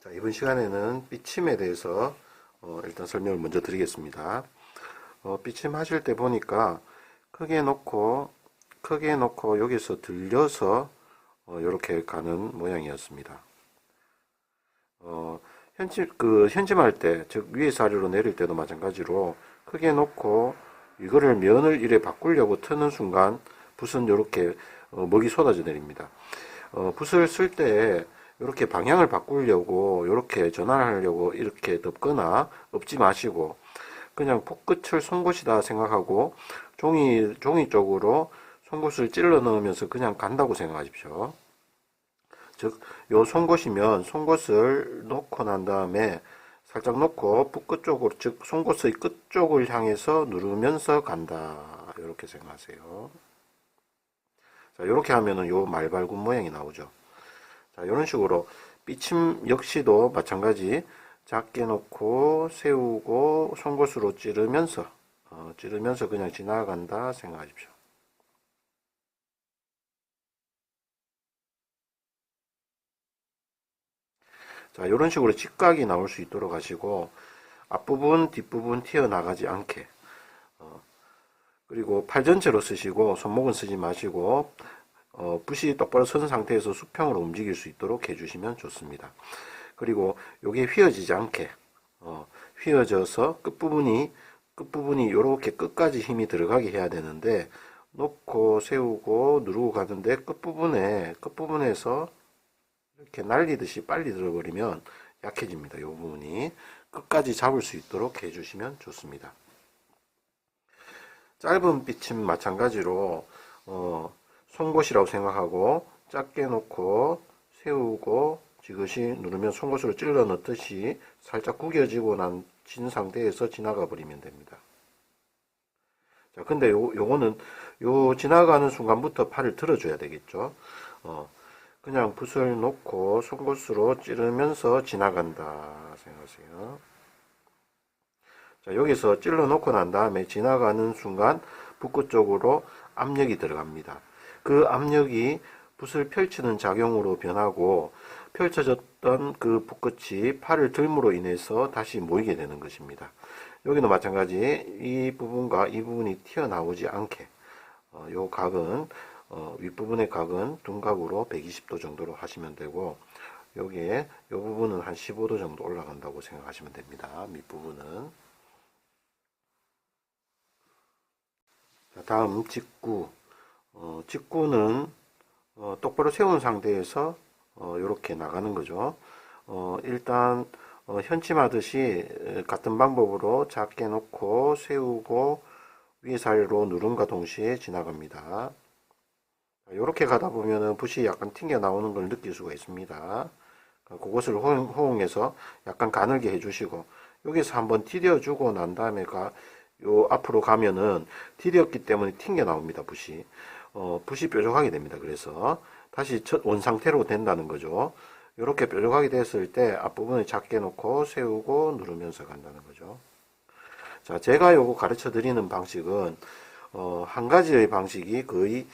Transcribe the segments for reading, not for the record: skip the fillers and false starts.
자, 이번 시간에는 삐침에 대해서 일단 설명을 먼저 드리겠습니다. 삐침 하실 때 보니까 크게 놓고 여기서 들려서 이렇게 가는 모양이었습니다. 현침할 때, 즉 위에서 아래로 내릴 때도 마찬가지로 크게 놓고 이거를 면을 이래 바꾸려고 트는 순간 붓은 이렇게 먹이 쏟아져 내립니다. 붓을 쓸 때 이렇게 방향을 바꾸려고 이렇게 전환하려고 이렇게 덮거나 엎지 마시고 그냥 붓끝을 송곳이다 생각하고 종이 쪽으로 송곳을 찔러 넣으면서 그냥 간다고 생각하십시오. 즉, 요 송곳이면 송곳을 놓고 난 다음에 살짝 놓고 붓끝 쪽으로, 즉 송곳의 끝 쪽을 향해서 누르면서 간다. 이렇게 생각하세요. 자, 이렇게 하면은 요 말발굽 모양이 나오죠. 자, 이런 식으로 삐침 역시도 마찬가지 작게 놓고 세우고 송곳으로 찌르면서 그냥 지나간다 생각하십시오. 자, 이런 식으로 직각이 나올 수 있도록 하시고 앞부분 뒷부분 튀어나가지 않게 그리고 팔 전체로 쓰시고 손목은 쓰지 마시고 붓이 똑바로 선 상태에서 수평으로 움직일 수 있도록 해주시면 좋습니다. 그리고 요게 휘어지지 않게 휘어져서 끝부분이 이렇게 끝까지 힘이 들어가게 해야 되는데 놓고 세우고 누르고 가는데 끝부분에서 이렇게 날리듯이 빨리 들어버리면 약해집니다. 이 부분이 끝까지 잡을 수 있도록 해주시면 좋습니다. 짧은 삐침 마찬가지로 송곳이라고 생각하고 작게 놓고 세우고 지그시 누르면 송곳으로 찔러 넣듯이 살짝 구겨지고 난 진 상태에서 지나가 버리면 됩니다. 자, 근데 요거는 지나가는 순간부터 팔을 들어줘야 되겠죠. 그냥 붓을 놓고 송곳으로 찌르면서 지나간다 생각하세요. 자, 여기서 찔러 놓고 난 다음에 지나가는 순간 붓끝 쪽으로 압력이 들어갑니다. 그 압력이 붓을 펼치는 작용으로 변하고 펼쳐졌던 그 붓끝이 팔을 들므로 인해서 다시 모이게 되는 것입니다. 여기도 마찬가지 이 부분과 이 부분이 튀어나오지 않게 요 각은 윗부분의 각은 둔각으로 120도 정도로 하시면 되고 여기에 이 부분은 한 15도 정도 올라간다고 생각하시면 됩니다. 밑부분은. 자, 다음 직구. 직구는 똑바로 세운 상태에서 이렇게 나가는 거죠. 일단 현침하듯이 같은 방법으로 작게 놓고 세우고 위에서 아래로 누름과 동시에 지나갑니다. 이렇게 가다 보면은 붓이 약간 튕겨 나오는 걸 느낄 수가 있습니다. 그것을 호응해서 약간 가늘게 해주시고 여기서 한번 디뎌주고 난 다음에 요 앞으로 가면은 디뎠기 때문에 튕겨 나옵니다. 붓이 붓이 뾰족하게 됩니다. 그래서 다시 원 상태로 된다는 거죠. 이렇게 뾰족하게 됐을 때 앞부분을 작게 놓고 세우고 누르면서 간다는 거죠. 자, 제가 요거 가르쳐 드리는 방식은 한 가지의 방식이 거의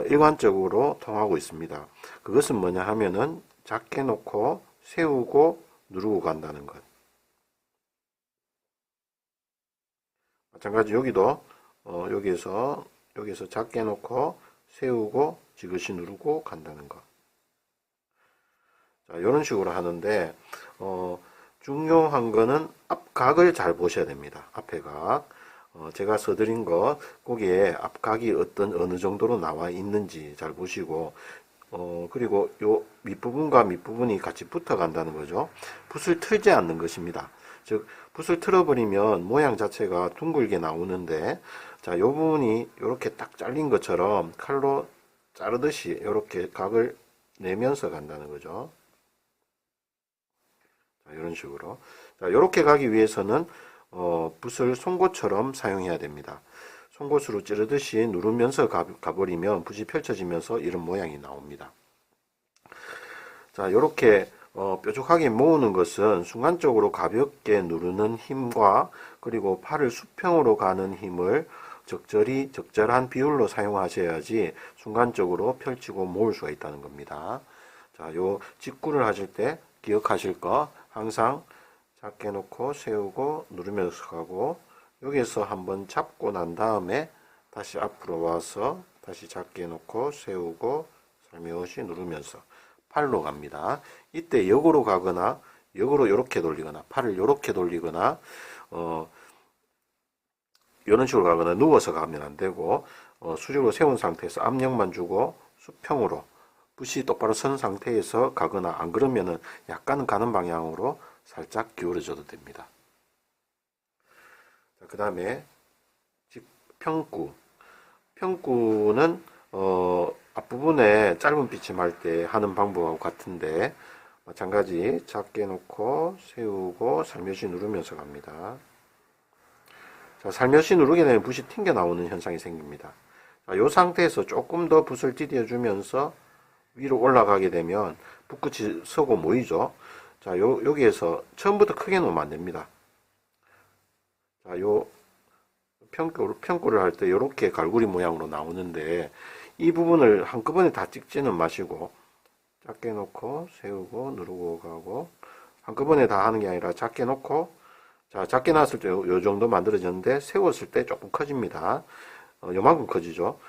일관적으로 통하고 있습니다. 그것은 뭐냐 하면은 작게 놓고 세우고 누르고 간다는 것. 마찬가지 여기도 여기에서 작게 놓고 세우고 지그시 누르고 간다는 것. 자, 이런 식으로 하는데 중요한 거는 앞각을 잘 보셔야 됩니다. 앞에 각. 제가 써드린 거 거기에 앞각이 어느 정도로 나와 있는지 잘 보시고 그리고 요 밑부분과 밑부분이 같이 붙어 간다는 거죠. 붓을 틀지 않는 것입니다. 즉 붓을 틀어버리면 모양 자체가 둥글게 나오는데 자, 요 부분이 이렇게 딱 잘린 것처럼 칼로 자르듯이 이렇게 각을 내면서 간다는 거죠. 자, 이런 식으로. 자, 이렇게 가기 위해서는 붓을 송곳처럼 사용해야 됩니다. 송곳으로 찌르듯이 누르면서 가버리면 붓이 펼쳐지면서 이런 모양이 나옵니다. 자, 이렇게 뾰족하게 모으는 것은 순간적으로 가볍게 누르는 힘과 그리고 팔을 수평으로 가는 힘을 적절한 비율로 사용하셔야지 순간적으로 펼치고 모을 수가 있다는 겁니다. 자, 요 직구를 하실 때 기억하실 거 항상 작게 놓고 세우고 누르면서 가고, 여기에서 한번 잡고 난 다음에 다시 앞으로 와서 다시 작게 놓고 세우고 살며시 누르면서 팔로 갑니다. 이때 역으로 가거나 역으로 이렇게 돌리거나 팔을 이렇게 돌리거나 이런 식으로 가거나 누워서 가면 안 되고, 수직으로 세운 상태에서 압력만 주고 수평으로 붓이 똑바로 선 상태에서 가거나, 안 그러면은 약간은 가는 방향으로 살짝 기울여줘도 됩니다. 그 다음에 평구. 평구는 앞부분에 짧은 비침할 때 하는 방법하고 같은데, 마찬가지 작게 놓고 세우고 살며시 누르면서 갑니다. 자, 살며시 누르게 되면 붓이 튕겨 나오는 현상이 생깁니다. 자, 이 상태에서 조금 더 붓을 디뎌주면서 위로 올라가게 되면 붓끝이 서고 모이죠. 자, 여기에서 처음부터 크게 놓으면 안 됩니다. 자, 요 평구를 할 때 이렇게 갈고리 모양으로 나오는데, 이 부분을 한꺼번에 다 찍지는 마시고 작게 놓고 세우고 누르고 가고, 한꺼번에 다 하는 게 아니라 작게 놓고, 자, 작게 놨을 때 요 정도 만들어졌는데 세웠을 때 조금 커집니다. 요만큼 커지죠.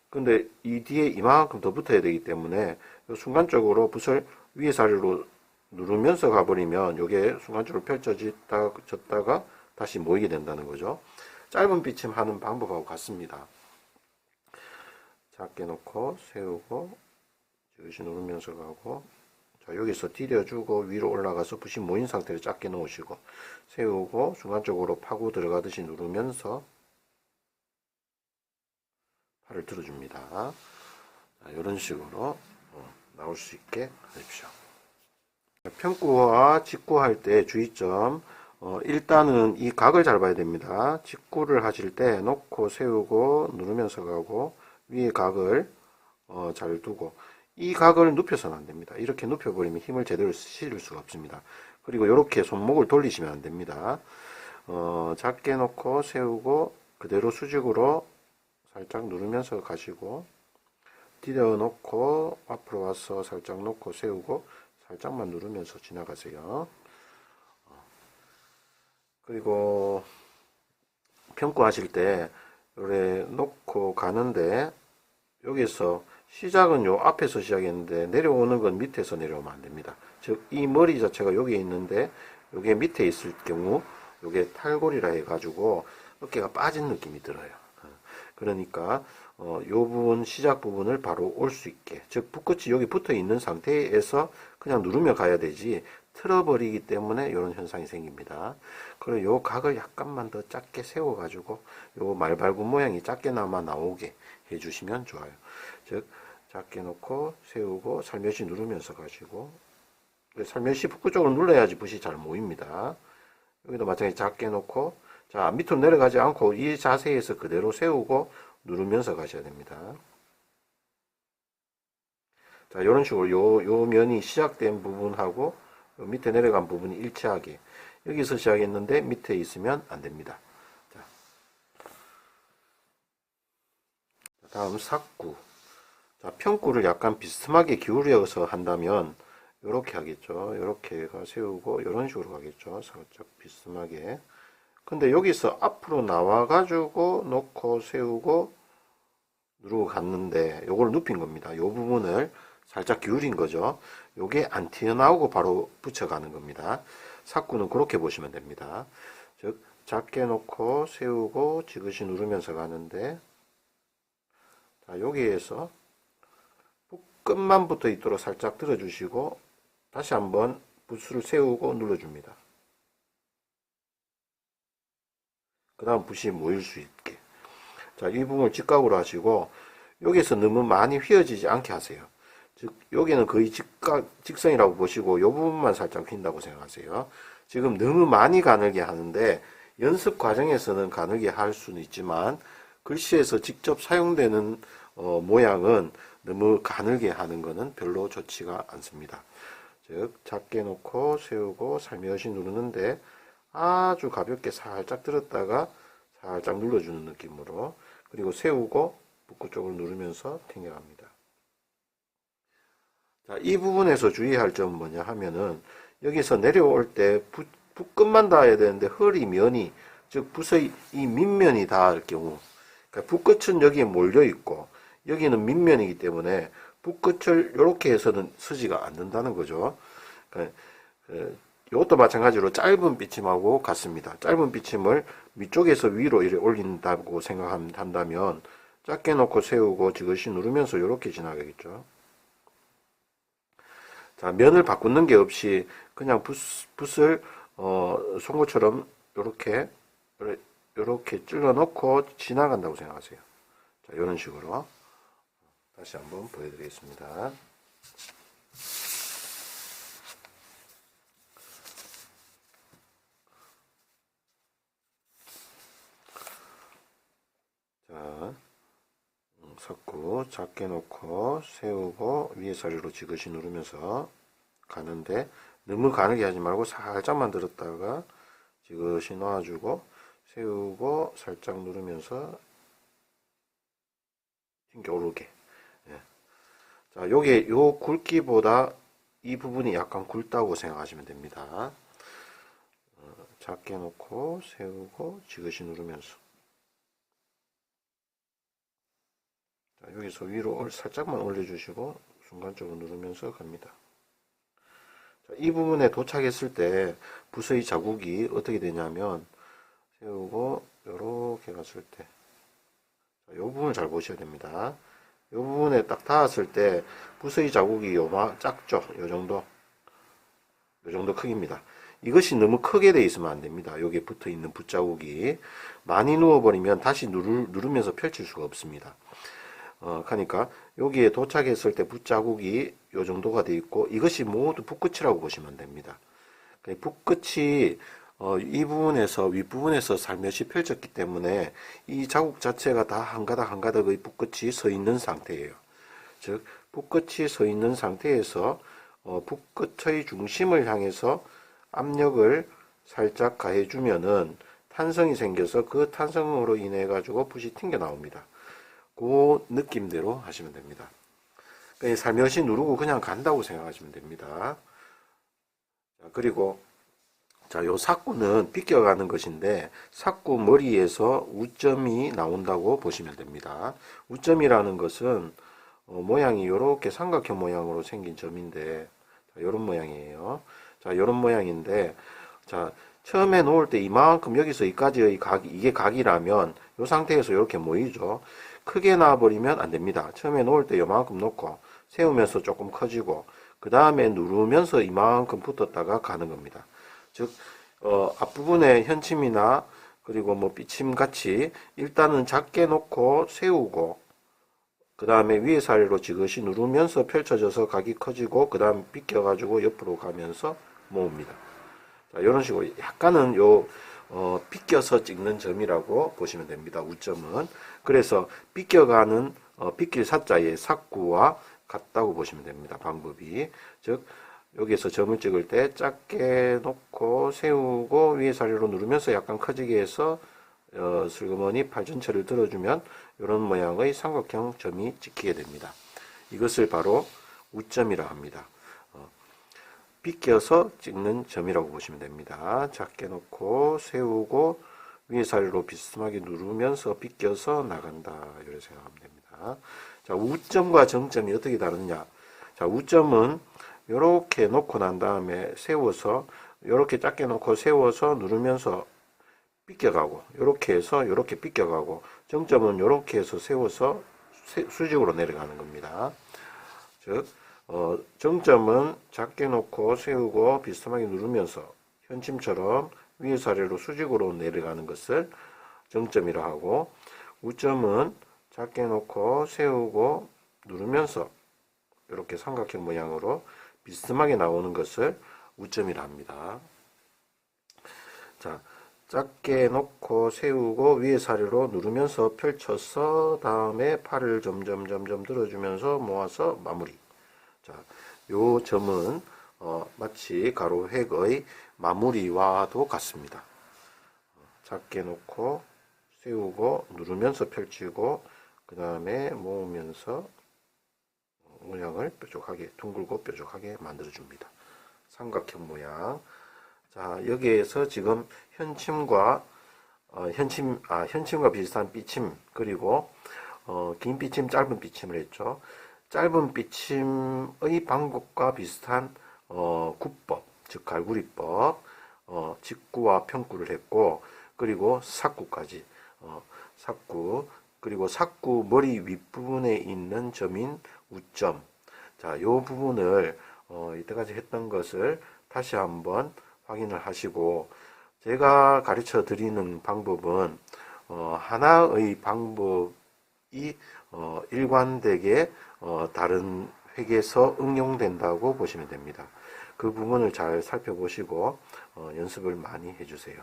근데 이 뒤에 이만큼 더 붙어야 되기 때문에 순간적으로 붓을 위에서 아래로 누르면서 가버리면 요게 순간적으로 펼쳐졌다가 다시 모이게 된다는 거죠. 짧은 비침 하는 방법하고 같습니다. 작게 놓고 세우고 지그시 누르면서 가고, 자, 여기서 디뎌주고 위로 올라가서 붓이 모인 상태로 작게 놓으시고 세우고 순간적으로 파고 들어가듯이 누르면서 팔을 들어줍니다. 자, 이런 식으로 나올 수 있게 하십시오. 평구와 직구할 때 주의점, 일단은 이 각을 잘 봐야 됩니다. 직구를 하실 때 놓고 세우고 누르면서 가고, 위에 각을 잘 두고, 이 각을 눕혀서는 안 됩니다. 이렇게 눕혀버리면 힘을 제대로 실을 수가 없습니다. 그리고 이렇게 손목을 돌리시면 안 됩니다. 작게 놓고 세우고 그대로 수직으로 살짝 누르면서 가시고, 디뎌 놓고 앞으로 와서 살짝 놓고 세우고 살짝만 누르면서 지나가세요. 그리고 평구 하실 때 이렇게 놓고 가는데, 여기서 시작은 요 앞에서 시작했는데 내려오는 건 밑에서 내려오면 안 됩니다. 즉 이 머리 자체가 여기에 있는데 요게 밑에 있을 경우 요게 탈골이라 해가지고 어깨가 빠진 느낌이 들어요. 그러니까 요 부분, 시작 부분을 바로 올 수 있게, 즉 붓끝이 여기 붙어 있는 상태에서 그냥 누르며 가야 되지 틀어버리기 때문에 이런 현상이 생깁니다. 그리고 요 각을 약간만 더 작게 세워 가지고 요 말발굽 모양이 작게나마 나오게 해주시면 좋아요. 즉 작게 놓고 세우고 살며시 누르면서 가시고, 살며시 붓끝 쪽으로 눌러야지 붓이 잘 모입니다. 여기도 마찬가지 작게 놓고, 자, 밑으로 내려가지 않고 이 자세에서 그대로 세우고 누르면서 가셔야 됩니다. 자, 이런 식으로 요 면이 시작된 부분하고 요 밑에 내려간 부분이 일치하게, 여기서 시작했는데 밑에 있으면 안 됩니다. 자, 다음 삭구. 자, 평구를 약간 비스듬하게 기울여서 한다면 이렇게 하겠죠. 이렇게가 세우고 이런 식으로 가겠죠. 살짝 비스듬하게. 근데 여기서 앞으로 나와 가지고 놓고 세우고 누르고 갔는데 요걸 눕힌 겁니다. 요 부분을 살짝 기울인 거죠. 요게 안 튀어나오고 바로 붙여가는 겁니다. 삭구는 그렇게 보시면 됩니다. 즉 작게 놓고 세우고 지그시 누르면서 가는데, 자, 여기에서 끝만 붙어 있도록 살짝 들어주시고 다시 한번 붓을 세우고 눌러줍니다. 그 다음 붓이 모일 수 있게. 자, 이 부분을 직각으로 하시고 여기서 너무 많이 휘어지지 않게 하세요. 즉 여기는 거의 직선이라고 보시고 이 부분만 살짝 휜다고 생각하세요. 지금 너무 많이 가늘게 하는데 연습 과정에서는 가늘게 할 수는 있지만 글씨에서 직접 사용되는 모양은 너무 가늘게 하는 것은 별로 좋지가 않습니다. 즉 작게 놓고 세우고 살며시 누르는데 아주 가볍게 살짝 들었다가 살짝 눌러주는 느낌으로, 그리고 세우고 붓끝 쪽을 누르면서 튕겨갑니다. 자, 이 부분에서 주의할 점은 뭐냐 하면은 여기서 내려올 때 붓끝만 닿아야 되는데 허리 면이, 즉 붓의 이 밑면이 닿을 경우, 그러니까 붓끝은 여기에 몰려 있고 여기는 밑면이기 때문에 붓끝을 이렇게 해서는 서지가 않는다는 거죠. 그러니까 이것도 마찬가지로 짧은 빗침하고 같습니다. 짧은 빗침을 위쪽에서 위로 이렇게 올린다고 생각한다면 짧게 놓고 세우고 지그시 누르면서 이렇게 지나가겠죠. 자, 면을 바꾸는 게 없이 그냥 붓을 송곳처럼 이렇게 찔러 넣고 지나간다고 생각하세요. 자, 이런 식으로 다시 한번 보여드리겠습니다. 자, 섞고 작게 놓고 세우고 위에 사리로 지그시 누르면서 가는데 너무 가늘게 하지 말고 살짝만 들었다가 지그시 놔주고 세우고 살짝 누르면서 튕겨 오르게. 예. 자, 요게 요 굵기보다 이 부분이 약간 굵다고 생각하시면 됩니다. 작게 놓고 세우고 지그시 누르면서. 자, 여기서 위로 살짝만 올려주시고 순간적으로 누르면서 갑니다. 자, 이 부분에 도착했을 때 붓의 자국이 어떻게 되냐면 세우고 이렇게 갔을 때, 이 부분을 잘 보셔야 됩니다. 이 부분에 딱 닿았을 때 붓의 자국이 작죠. 요 정도 크기입니다. 이것이 너무 크게 돼 있으면 안 됩니다. 여기에 붙어 있는 붓자국이 많이 누워버리면 다시 누르면서 펼칠 수가 없습니다. 그러니까 여기에 도착했을 때 붓자국이 요 정도가 돼 있고 이것이 모두 붓끝이라고 보시면 됩니다. 붓끝이 이 부분에서 윗부분에서 살며시 펼쳤기 때문에 이 자국 자체가 다 한 가닥 한 가닥의 붓끝이 서 있는 상태예요. 즉 붓끝이 서 있는 상태에서 붓끝의 중심을 향해서 압력을 살짝 가해주면은 탄성이 생겨서 그 탄성으로 인해 가지고 붓이 튕겨 나옵니다. 그 느낌대로 하시면 됩니다. 그러니까 살며시 누르고 그냥 간다고 생각하시면 됩니다. 자, 그리고 자, 요 삭구는 빗겨가는 것인데 삭구 머리에서 우점이 나온다고 보시면 됩니다. 우점이라는 것은 모양이 이렇게 삼각형 모양으로 생긴 점인데 이런 모양이에요. 자, 이런 모양인데 자, 처음에 놓을 때 이만큼 여기서 여기까지의 각이 이게 각이라면 이 상태에서 이렇게 모이죠. 크게 놔버리면 안 됩니다. 처음에 놓을 때 이만큼 놓고 세우면서 조금 커지고 그 다음에 누르면서 이만큼 붙었다가 가는 겁니다. 즉 앞부분에 현침이나 그리고 뭐 빗침 같이 일단은 작게 놓고 세우고 그 다음에 위에서 아래로 지그시 누르면서 펼쳐져서 각이 커지고 그 다음 빗겨가지고 옆으로 가면서 모읍니다. 자, 이런 식으로 약간은 빗겨서 찍는 점이라고 보시면 됩니다. 우점은. 그래서 빗겨가는 빗길 사자의 삭구와 같다고 보시면 됩니다. 방법이. 즉 여기에서 점을 찍을 때 작게 놓고 세우고 위에서 아래로 누르면서 약간 커지게 해서 슬그머니 팔 전체를 들어주면 이런 모양의 삼각형 점이 찍히게 됩니다. 이것을 바로 우점이라 합니다. 빗겨서 찍는 점이라고 보시면 됩니다. 작게 놓고 세우고 위에서 아래로 비스듬하게 누르면서 빗겨서 나간다. 이렇게 생각하면 됩니다. 자, 우점과 정점이 어떻게 다르냐? 자, 우점은 이렇게 놓고 난 다음에 세워서 이렇게 작게 놓고 세워서 누르면서 빗겨가고 이렇게 해서 이렇게 빗겨가고 정점은 이렇게 해서 세워서 수직으로 내려가는 겁니다. 즉 정점은 작게 놓고 세우고 비스듬하게 누르면서 현침처럼 위에서 아래로 수직으로 내려가는 것을 정점이라 하고 우점은 작게 놓고 세우고 누르면서 이렇게 삼각형 모양으로 비스듬하게 나오는 것을 우점이라 합니다. 자, 작게 놓고 세우고 위에서 아래로 누르면서 펼쳐서 다음에 팔을 점점 들어주면서 모아서 마무리. 자, 요 점은 마치 가로획의 마무리와도 같습니다. 작게 놓고 세우고 누르면서 펼치고 그 다음에 모으면서 모양을 뾰족하게 둥글고 뾰족하게 만들어 줍니다. 삼각형 모양. 자, 여기에서 지금 현침과 현침과 비슷한 삐침, 그리고 긴 삐침, 짧은 삐침을 했죠. 짧은 삐침의 방법과 비슷한 구법, 즉 갈구리법, 직구와 평구를 했고, 그리고 삭구까지, 삭구, 그리고 삭구 머리 윗부분에 있는 점인 우점. 자, 요 부분을 이때까지 했던 것을 다시 한번 확인을 하시고, 제가 가르쳐 드리는 방법은 하나의 방법이 일관되게 다른 획에서 응용된다고 보시면 됩니다. 그 부분을 잘 살펴보시고 연습을 많이 해주세요.